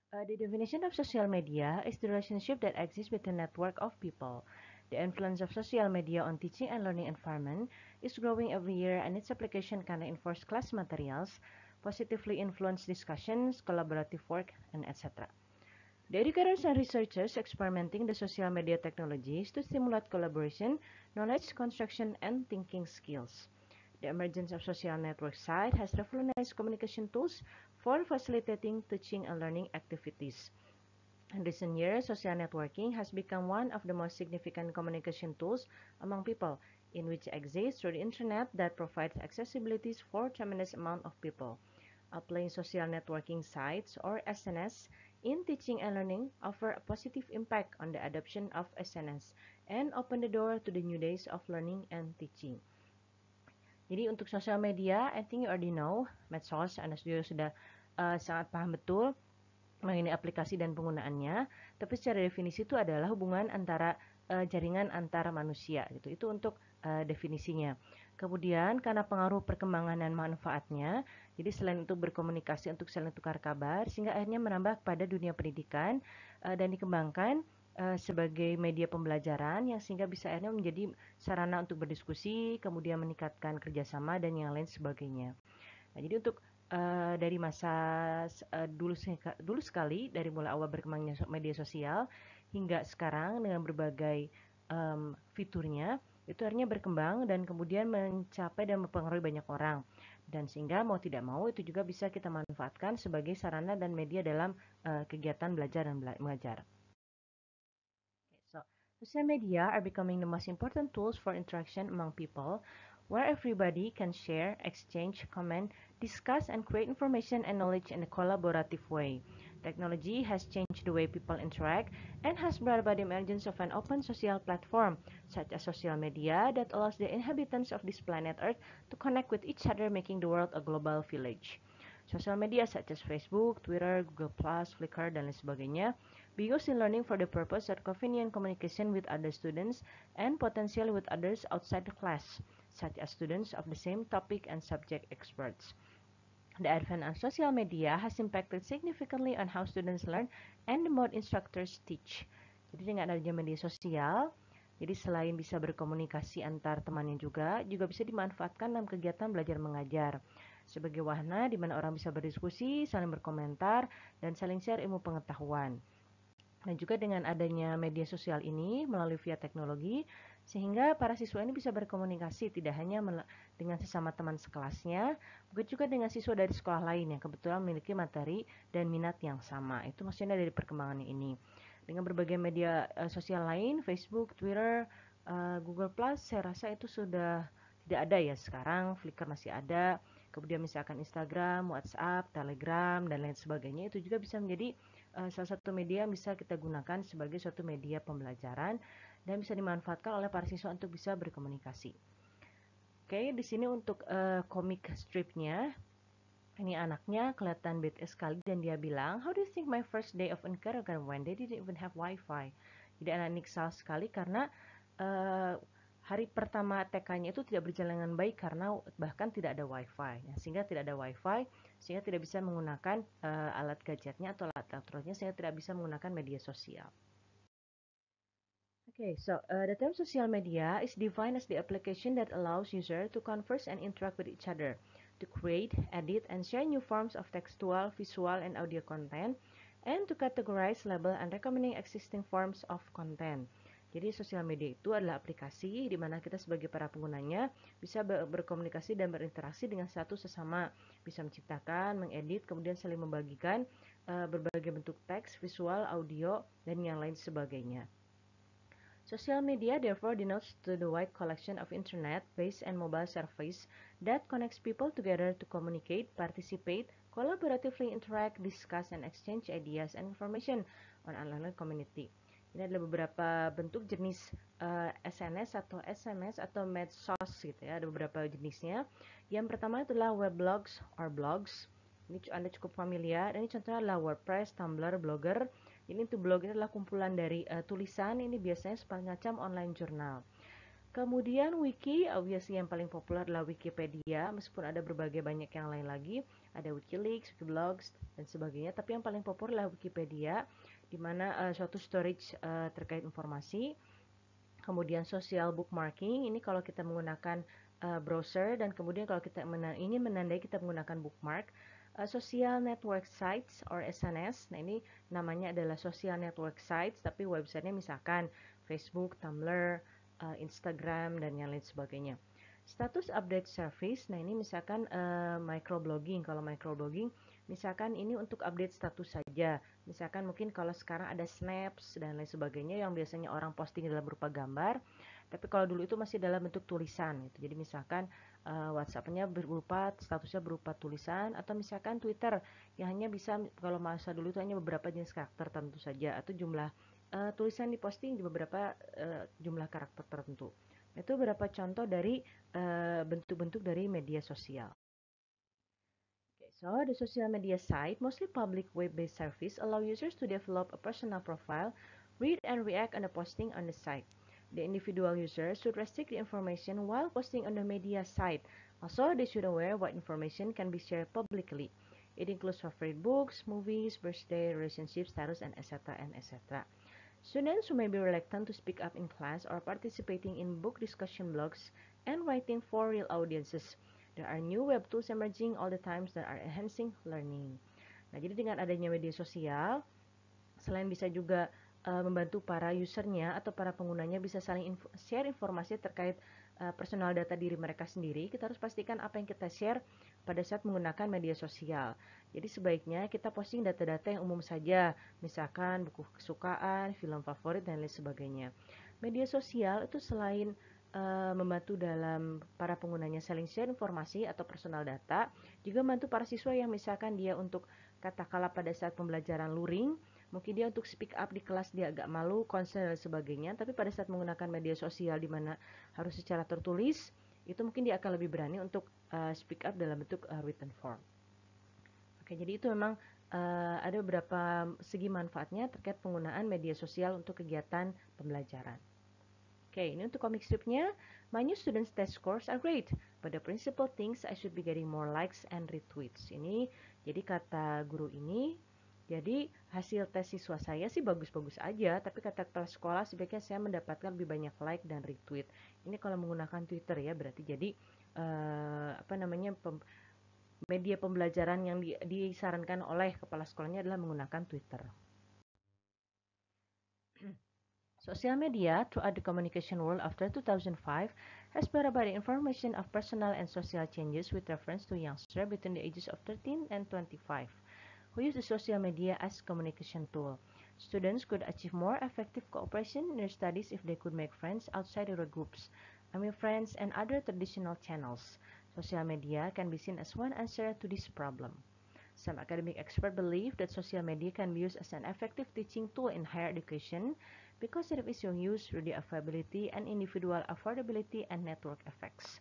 The definition of social media is the relationship that exists with a network of people. The influence of social media on teaching and learning environment is growing every year, and its application can reinforce class materials, positively influence discussions, collaborative work, and etc. The educators and researchers experimenting the social media technologies to stimulate collaboration, knowledge construction, and thinking skills. The emergence of social network sites has revolutionized communication tools for facilitating teaching and learning activities. In recent years, social networking has become one of the most significant communication tools among people, in which exists through the internet that provides accessibilities for tremendous amount of people. Applying social networking sites or SNS in teaching and learning offer a positive impact on the adoption of SNS and open the door to the new days of learning and teaching. Jadi untuk sosial media, I think you already know, medsos, Anda sudah sangat paham betul mengenai aplikasi dan penggunaannya. Tapi secara definisi itu adalah hubungan antara jaringan antara manusia gitu. Itu untuk definisinya. Kemudian karena pengaruh perkembangan dan manfaatnya, jadi selain untuk berkomunikasi untuk saling tukar kabar, sehingga akhirnya menambah pada dunia pendidikan dan dikembangkan sebagai media pembelajaran yang sehingga bisa akhirnya menjadi sarana untuk berdiskusi, kemudian meningkatkan kerjasama dan yang lain sebagainya. Nah, jadi untuk dari masa dulu sekali, dari mulai awal berkembangnya media sosial hingga sekarang dengan berbagai fiturnya, itu akhirnya berkembang dan kemudian mencapai dan mempengaruhi banyak orang. Dan sehingga mau tidak mau itu juga bisa kita manfaatkan sebagai sarana dan media dalam kegiatan belajar dan mengajar. So, social media are becoming the most important tools for interaction among people, where everybody can share, exchange, comment, discuss, and create information and knowledge in a collaborative way. Technology has changed the way people interact and has brought about the emergence of an open social platform, such as social media, that allows the inhabitants of this planet Earth to connect with each other, making the world a global village. Social media such as Facebook, Twitter, Google+, Flickr, dan lain sebagainya be used in learning for the purpose of convenient communication with other students and potentially with others outside the class, such as students of the same topic and subject experts. The advent of social media has impacted significantly on how students learn and the mode instructors teach. Jadi dengan adanya media sosial, jadi selain bisa berkomunikasi antar temannya juga bisa dimanfaatkan dalam kegiatan belajar mengajar sebagai wahana di mana orang bisa berdiskusi, saling berkomentar, dan saling share ilmu pengetahuan. Dan juga dengan adanya media sosial ini melalui via teknologi, sehingga para siswa ini bisa berkomunikasi tidak hanya dengan sesama teman sekelasnya, bukan juga dengan siswa dari sekolah lain yang kebetulan memiliki materi dan minat yang sama. Itu maksudnya dari perkembangan ini. Dengan berbagai media sosial lain, Facebook, Twitter, Google+, saya rasa itu sudah tidak ada ya sekarang. Flickr masih ada. Kemudian misalkan Instagram, WhatsApp, Telegram, dan lain sebagainya, itu juga bisa menjadi salah satu media yang bisa kita gunakan sebagai suatu media pembelajaran dan bisa dimanfaatkan oleh para siswa untuk bisa berkomunikasi. Oke, di sini untuk komik stripnya, ini anaknya kelihatan bete sekali dan dia bilang, "How do you think my first day of kindergarten went? They didn't even have wifi." Jadi anak ini kesal sekali karena hari pertama TK-nya itu tidak berjalan dengan baik karena bahkan tidak ada wifi. Nah, sehingga tidak ada wifi, sehingga tidak bisa menggunakan alat gadgetnya atau alat elektroniknya, sehingga tidak bisa menggunakan media sosial. Okay, so the term social media is defined as the application that allows users to converse and interact with each other, to create, edit, and share new forms of textual, visual, and audio content, and to categorize, label, and recommending existing forms of content. Jadi sosial media itu adalah aplikasi di mana kita sebagai para penggunanya bisa berkomunikasi dan berinteraksi dengan satu sesama, bisa menciptakan, mengedit, kemudian saling membagikan berbagai bentuk teks, visual, audio, dan yang lain sebagainya. Social media therefore denotes to the wide collection of internet-based and mobile service that connects people together to communicate, participate, collaboratively interact, discuss, and exchange ideas and information on online community. Ini adalah beberapa bentuk jenis SNS atau SMS atau medsos gitu ya. Ada beberapa jenisnya. Yang pertama adalah weblogs or blogs. Ini Anda cukup familiar. Ini contohnya adalah WordPress, Tumblr, Blogger. Ini untuk blog ini adalah kumpulan dari tulisan. Ini biasanya semacam online jurnal. Kemudian wiki, obviously yang paling populer adalah Wikipedia, meskipun ada berbagai banyak yang lain lagi. ada WikiLeaks, Wikiblogs, dan sebagainya. Tapi yang paling populer adalah Wikipedia, di mana suatu storage terkait informasi. Kemudian social bookmarking, ini kalau kita menggunakan browser, dan kemudian kalau kita ingin menandai kita menggunakan bookmark. Social network sites or SNS, nah ini namanya adalah social network sites, tapi websitenya misalkan Facebook, Tumblr, Instagram, dan yang lain sebagainya. Status update service, nah ini misalkan microblogging. Kalau microblogging, misalkan ini untuk update status saja. Misalkan mungkin kalau sekarang ada snaps dan lain sebagainya yang biasanya orang posting dalam berupa gambar, tapi kalau dulu itu masih dalam bentuk tulisan gitu. Jadi misalkan WhatsApp-nya berupa statusnya berupa tulisan, atau misalkan Twitter yang hanya bisa, kalau masa dulu itu hanya beberapa jenis karakter tertentu saja, atau jumlah tulisan diposting di beberapa jumlah karakter tertentu. Itu beberapa contoh dari bentuk-bentuk dari media sosial. Okay, so the social media site, mostly public web-based service, allow users to develop a personal profile, read and react on the posting on the site. The individual user should restrict the information while posting on the media site. Also, they should aware what information can be shared publicly. It includes favorite books, movies, birthday, relationship status, and etc. and etc. Students who may be reluctant to speak up in class or participating in book discussion blogs and writing for real audiences. There are new web tools emerging all the times that are enhancing learning. Nah, jadi dengan adanya media sosial, selain bisa juga membantu para usernya atau para penggunanya bisa saling share informasi terkait personal data diri mereka sendiri, kita harus pastikan apa yang kita share pada saat menggunakan media sosial. Jadi sebaiknya kita posting data-data yang umum saja, misalkan buku kesukaan, film favorit, dan lain sebagainya. Media sosial itu selain membantu dalam para penggunanya saling share informasi atau personal data, juga membantu para siswa yang misalkan dia untuk katakanlah pada saat pembelajaran luring, mungkin dia untuk speak up di kelas dia agak malu, concern dan sebagainya, tapi pada saat menggunakan media sosial di mana harus secara tertulis, itu mungkin dia akan lebih berani untuk speak up dalam bentuk written form. Oke, jadi itu memang ada beberapa segi manfaatnya terkait penggunaan media sosial untuk kegiatan pembelajaran. Oke, ini untuk comic stripnya. My new students test scores are great, but the principal thinks I should be getting more likes and retweets. Ini jadi kata guru ini, jadi hasil tes siswa saya sih bagus-bagus aja, tapi kata kepala sekolah sebaiknya saya mendapatkan lebih banyak like dan retweet. Ini kalau menggunakan Twitter ya, berarti jadi media pembelajaran yang disarankan oleh kepala sekolahnya adalah menggunakan Twitter. Social media, throughout the communication world after 2005, has brought about the information of personal and social changes with reference to youngsters between the ages of 13 and 25, who use the social media as communication tool. Students could achieve more effective cooperation in their studies if they could make friends outside their groups, friends and other traditional channels. Social media can be seen as one answer to this problem. Some academic experts believe that social media can be used as an effective teaching tool in higher education because of its use through the availability and individual affordability and network effects.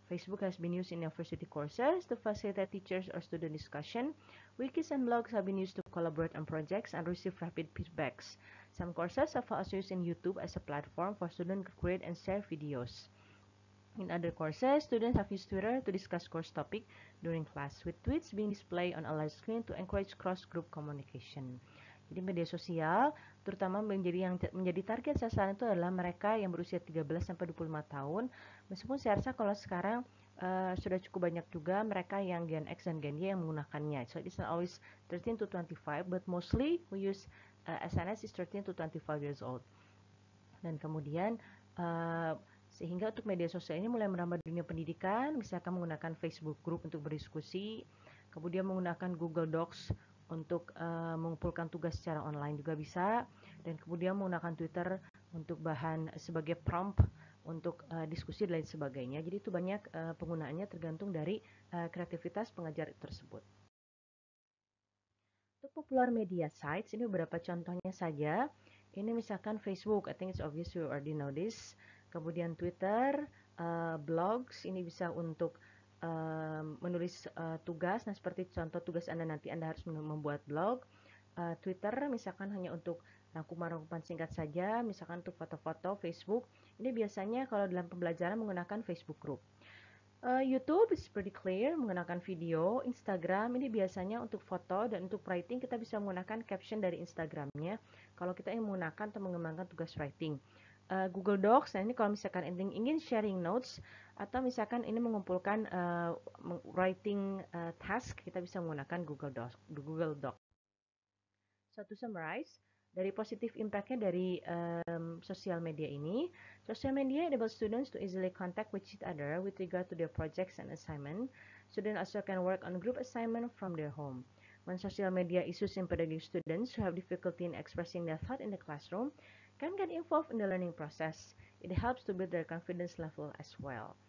Facebook has been used in university courses to facilitate teachers or student discussion. Wikis and blogs have been used to collaborate on projects and receive rapid feedbacks. Some courses have also used in YouTube as a platform for students to create and share videos. In other courses, students have used Twitter to discuss course topic during class, with tweets being displayed on a large screen to encourage cross-group communication. Jadi media sosial, terutama menjadi target sasaran itu adalah mereka yang berusia 13 sampai 25 tahun. Meskipun saya rasa kalau sekarang sudah cukup banyak juga mereka yang Gen X dan Gen Y yang menggunakannya. So it's not always 13 to 25, but mostly we use SNS is 13 to 25 years old. Dan kemudian sehingga untuk media sosial ini mulai menambah dunia pendidikan, misalkan menggunakan Facebook Group untuk berdiskusi, kemudian menggunakan Google Docs untuk mengumpulkan tugas secara online juga bisa, dan kemudian menggunakan Twitter untuk bahan sebagai prompt untuk diskusi dan lain sebagainya. Jadi itu banyak penggunaannya tergantung dari kreativitas pengajar tersebut. Untuk popular media sites, ini beberapa contohnya saja. Ini misalkan Facebook, I think it's obvious you already know this. Kemudian Twitter, blogs, ini bisa untuk menulis tugas. Nah, seperti contoh tugas Anda nanti Anda harus membuat blog. Twitter misalkan hanya untuk rangkuman-rangkuman singkat saja, misalkan untuk foto-foto. Facebook, ini biasanya kalau dalam pembelajaran menggunakan Facebook Group. YouTube is pretty clear menggunakan video. Instagram ini biasanya untuk foto, dan untuk writing kita bisa menggunakan caption dari Instagramnya kalau kita ingin menggunakan atau mengembangkan tugas writing. Google Docs, nah ini kalau misalkan ingin sharing notes atau misalkan ini mengumpulkan writing task, kita bisa menggunakan Google Doc. So to summarize, dari positif impact-nya dari sosial media ini, social media enables students to easily contact with each other with regard to their projects and assignment. Students also can work on group assignment from their home. When social media is used in pedagogy, students who have difficulty in expressing their thought in the classroom can get involved in the learning process. It helps to build their confidence level as well.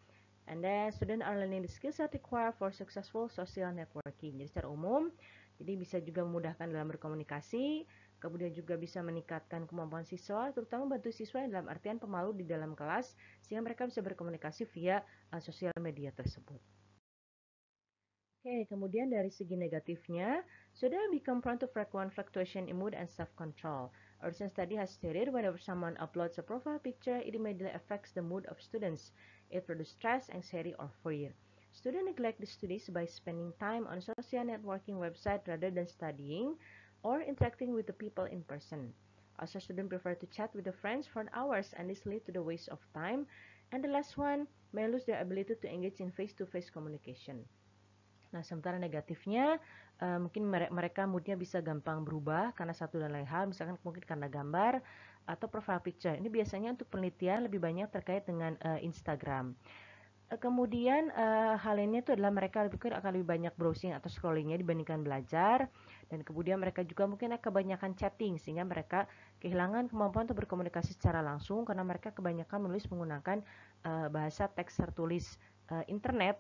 And then students are learning the skills that required for successful social networking. Jadi secara umum, jadi bisa juga memudahkan dalam berkomunikasi, kemudian juga bisa meningkatkan kemampuan siswa, terutama bantu siswa yang dalam artian pemalu di dalam kelas, sehingga mereka bisa berkomunikasi via sosial media tersebut. Oke, kemudian dari segi negatifnya, students become prone to frequent fluctuation in mood and self-control. A recent study has stated whenever someone uploads a profile picture, it immediately affects the mood of students. It produces stress, anxiety, or fear. Students neglect the studies by spending time on social networking websites rather than studying or interacting with the people in person. Also, students prefer to chat with the friends for hours, and this leads to the waste of time. And the last one, may lose their ability to engage in face-to-face communication. Nah, sementara negatifnya, mungkin mereka moodnya bisa gampang berubah karena satu dan lain hal, misalkan mungkin karena gambar atau profile picture. Ini biasanya untuk penelitian lebih banyak terkait dengan Instagram. Kemudian hal lainnya itu adalah mereka akan lebih banyak browsing atau scrollingnya dibandingkan belajar, dan kemudian mereka juga mungkin kebanyakan chatting sehingga mereka kehilangan kemampuan untuk berkomunikasi secara langsung karena mereka kebanyakan menulis menggunakan bahasa teks tertulis internet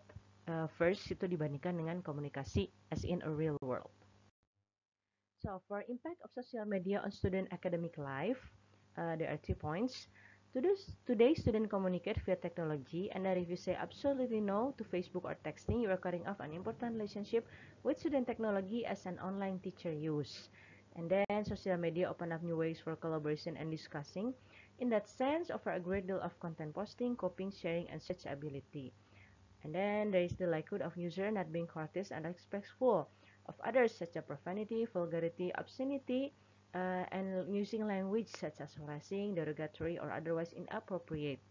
first itu dibandingkan dengan komunikasi as in a real world. So for impact of social media on student academic life, there are 3 points. Today, students communicate via technology, and if you say absolutely no to Facebook or texting, you are cutting off an important relationship with student technology as an online teacher use. And then social media open up new ways for collaboration and discussing. In that sense, offer a great deal of content posting, copying, sharing, and searchability. And then there is the likelihood of user not being courteous and respectful of others, such as profanity, vulgarity, obscenity, and using language such as harassing, derogatory, or otherwise inappropriate.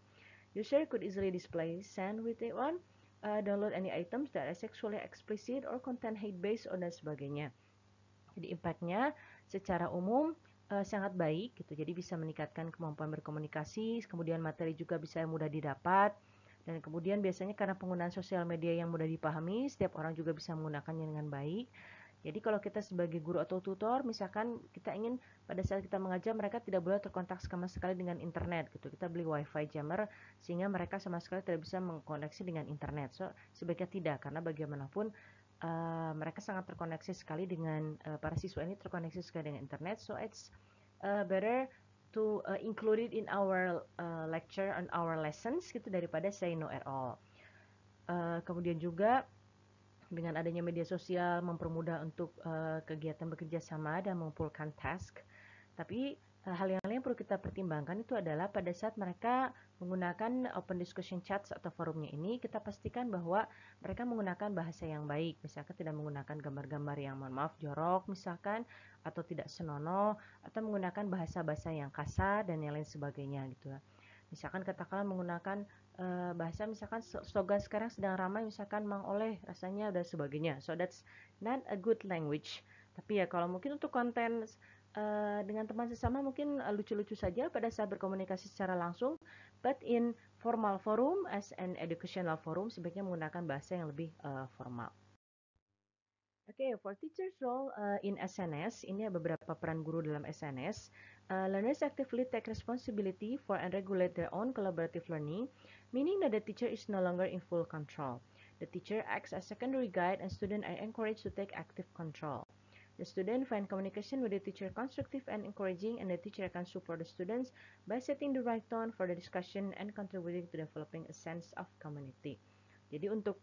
User could easily display, send with it one, download any items that are sexually explicit or contain hate-based dan sebagainya. Jadi impactnya secara umum sangat baik gitu. Jadi bisa meningkatkan kemampuan berkomunikasi, kemudian materi juga bisa mudah didapat. Dan kemudian biasanya karena penggunaan sosial media yang mudah dipahami, setiap orang juga bisa menggunakannya dengan baik. Jadi kalau kita sebagai guru atau tutor, misalkan kita ingin pada saat kita mengajar mereka tidak boleh terkontak sama sekali dengan internet gitu. Kita beli wifi jammer sehingga mereka sama sekali tidak bisa mengkoneksi dengan internet. So sebaiknya tidak, karena bagaimanapun mereka sangat terkoneksi sekali dengan para siswa ini terkoneksi sekali dengan internet. So it's better to include it in our lecture and our lessons gitu daripada say no at all. Kemudian juga dengan adanya media sosial mempermudah untuk kegiatan bekerja sama dan mengumpulkan task. Tapi hal yang lain yang perlu kita pertimbangkan itu adalah pada saat mereka menggunakan open discussion chats atau forumnya ini, kita pastikan bahwa mereka menggunakan bahasa yang baik, misalkan tidak menggunakan gambar-gambar yang mohon maaf jorok misalkan, atau tidak senonoh, atau menggunakan bahasa-bahasa yang kasar dan yang lain sebagainya gitu. Misalkan katakanlah menggunakan bahasa misalkan slogan sekarang sedang ramai misalkan Mang Oleh rasanya dan sebagainya. So that's not a good language. Tapi ya kalau mungkin untuk konten dengan teman sesama mungkin lucu-lucu saja pada saat berkomunikasi secara langsung, but in formal forum as an educational forum sebaiknya menggunakan bahasa yang lebih formal. Okay, for teachers role in SNS, ini ada beberapa peran guru dalam SNS. Learners actively take responsibility for and regulate their own collaborative learning, meaning that the teacher is no longer in full control. The teacher acts as secondary guide and students are encouraged to take active control. The student find communication with the teacher constructive and encouraging, and the teacher can support the students by setting the right tone for the discussion and contributing to developing a sense of community. Jadi untuk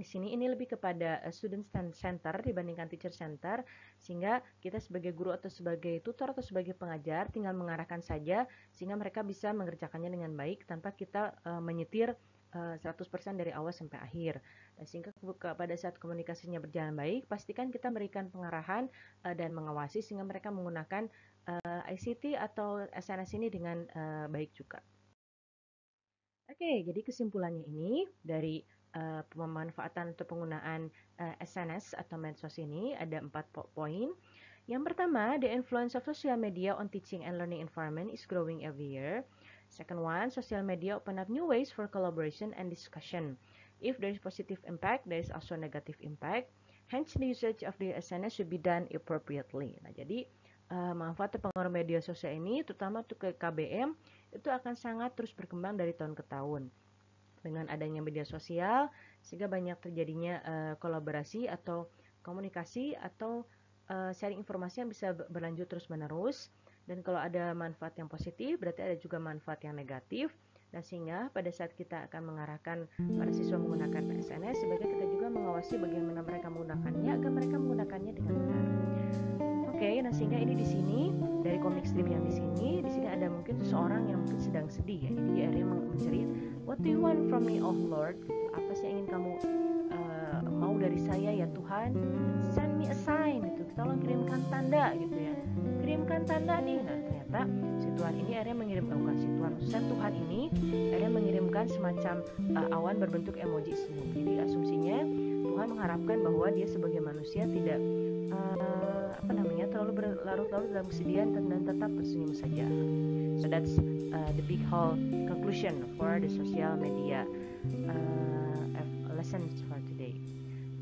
di sini ini lebih kepada student center dibandingkan teacher center, sehingga kita sebagai guru atau sebagai tutor atau sebagai pengajar tinggal mengarahkan saja sehingga mereka bisa mengerjakannya dengan baik tanpa kita menyetir 100% dari awal sampai akhir. Dan sehingga pada saat komunikasinya berjalan baik, pastikan kita berikan pengarahan dan mengawasi sehingga mereka menggunakan ICT atau SNS ini dengan baik juga. Oke, jadi kesimpulannya ini dari pemanfaatan atau penggunaan SNS atau medsos ini ada 4 poin. Yang pertama, the influence of social media on teaching and learning environment is growing every year. Second one, social media open up new ways for collaboration and discussion. If there is positive impact, there is also negative impact. Hence, the usage of the SNS should be done appropriately. Nah, jadi manfaat atau pengaruh media sosial ini, terutama untuk ke KBM, itu akan sangat terus berkembang dari tahun ke tahun. Dengan adanya media sosial, sehingga banyak terjadinya kolaborasi atau komunikasi atau sharing informasi yang bisa berlanjut terus-menerus. Dan kalau ada manfaat yang positif, berarti ada juga manfaat yang negatif. Dan sehingga pada saat kita akan mengarahkan para siswa menggunakan SNS, sebaiknya kita juga mengawasi bagaimana mereka menggunakannya agar mereka menggunakannya dengan benar. Oke, nah sehingga ini di sini dari komik strip yang di sini ada mungkin seseorang yang mungkin sedang sedih ya. Jadi dia akhirnya mencerit, "What do you want from me, oh Lord?" Apa sih yang ingin kamu mau dari saya ya Tuhan? Send me a sign gitu. Tolong kirimkan tanda gitu ya. Kirimkan tanda nih. Nah, ternyata si Tuhan ini akhirnya mengirimkan Tuhan ini akhirnya mengirimkan semacam awan berbentuk emoji senyum. Jadi asumsinya Tuhan mengharapkan bahwa dia sebagai manusia tidak terlalu berlarut-larut dalam kesedihan dan tetap tersenyum saja. So that's the big whole conclusion for the social media lessons for today.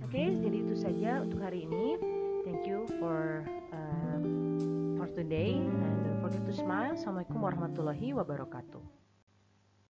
Okay, jadi itu saja untuk hari ini. Thank you for today and don't forget to smile. Assalamualaikum warahmatullahi wabarakatuh.